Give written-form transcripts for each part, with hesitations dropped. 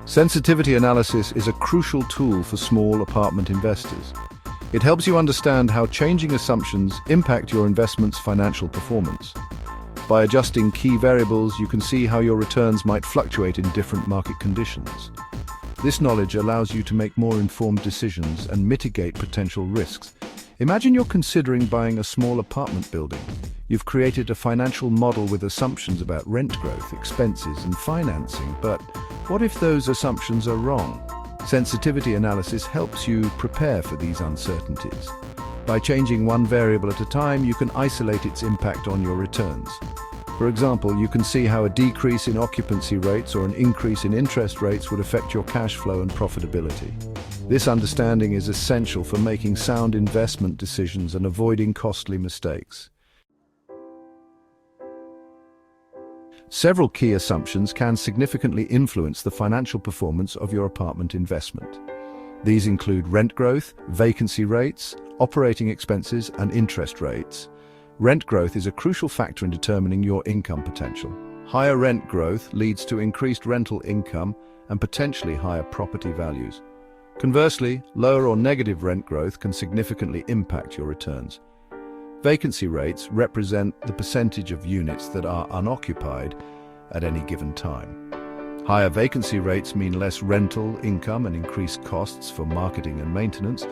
Sensitivity analysis is a crucial tool for small apartment investors. It helps you understand how changing assumptions impact your investment's financial performance. By adjusting key variables, you can see how your returns might fluctuate in different market conditions. This knowledge allows you to make more informed decisions and mitigate potential risks. Imagine you're considering buying a small apartment building. You've created a financial model with assumptions about rent growth, expenses, and financing, but what if those assumptions are wrong? Sensitivity analysis helps you prepare for these uncertainties. By changing one variable at a time, you can isolate its impact on your returns. For example, you can see how a decrease in occupancy rates or an increase in interest rates would affect your cash flow and profitability. This understanding is essential for making sound investment decisions and avoiding costly mistakes. Several key assumptions can significantly influence the financial performance of your apartment investment. These include rent growth, vacancy rates, operating expenses, and interest rates. Rent growth is a crucial factor in determining your income potential. Higher rent growth leads to increased rental income and potentially higher property values. Conversely, lower or negative rent growth can significantly impact your returns. Vacancy rates represent the percentage of units that are unoccupied at any given time. Higher vacancy rates mean less rental income and increased costs for marketing and maintenance.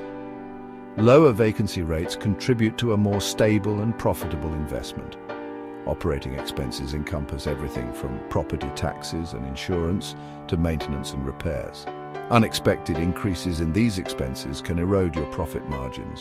Lower vacancy rates contribute to a more stable and profitable investment. Operating expenses encompass everything from property taxes and insurance to maintenance and repairs. Unexpected increases in these expenses can erode your profit margins.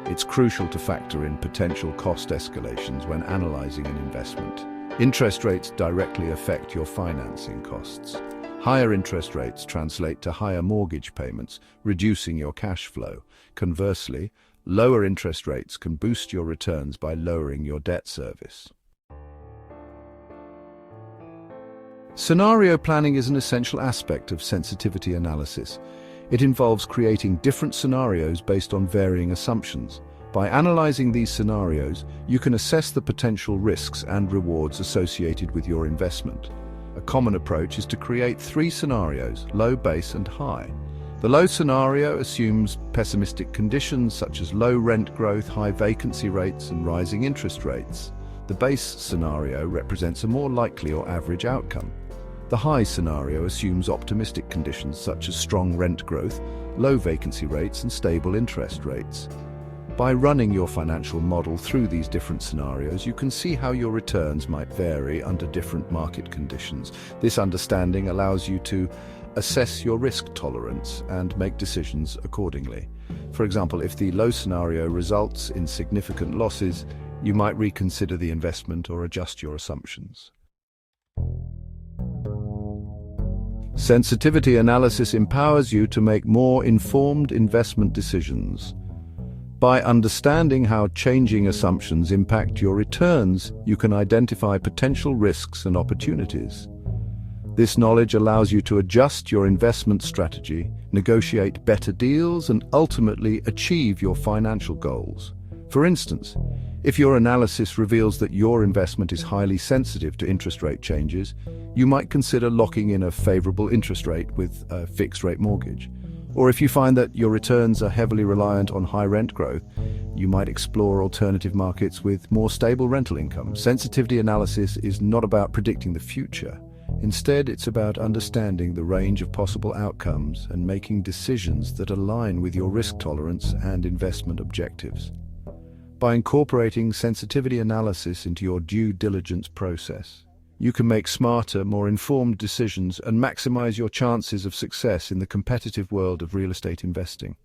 It's crucial to factor in potential cost escalations when analyzing an investment. Interest rates directly affect your financing costs. Higher interest rates translate to higher mortgage payments, reducing your cash flow. Conversely, lower interest rates can boost your returns by lowering your debt service. Scenario planning is an essential aspect of sensitivity analysis. It involves creating different scenarios based on varying assumptions. By analyzing these scenarios, you can assess the potential risks and rewards associated with your investment. A common approach is to create three scenarios: low, base, and high. The low scenario assumes pessimistic conditions such as low rent growth, high vacancy rates, and rising interest rates. The base scenario represents a more likely or average outcome. The high scenario assumes optimistic conditions such as strong rent growth, low vacancy rates, and stable interest rates. By running your financial model through these different scenarios, you can see how your returns might vary under different market conditions. This understanding allows you to assess your risk tolerance and make decisions accordingly. For example, if the low scenario results in significant losses, you might reconsider the investment or adjust your assumptions. Sensitivity analysis empowers you to make more informed investment decisions. By understanding how changing assumptions impact your returns, you can identify potential risks and opportunities. This knowledge allows you to adjust your investment strategy, negotiate better deals, and ultimately achieve your financial goals. For instance, if your analysis reveals that your investment is highly sensitive to interest rate changes, you might consider locking in a favorable interest rate with a fixed-rate mortgage. Or if you find that your returns are heavily reliant on high rent growth, you might explore alternative markets with more stable rental income. Sensitivity analysis is not about predicting the future. Instead, it's about understanding the range of possible outcomes and making decisions that align with your risk tolerance and investment objectives. By incorporating sensitivity analysis into your due diligence process, you can make smarter, more informed decisions and maximize your chances of success in the competitive world of real estate investing.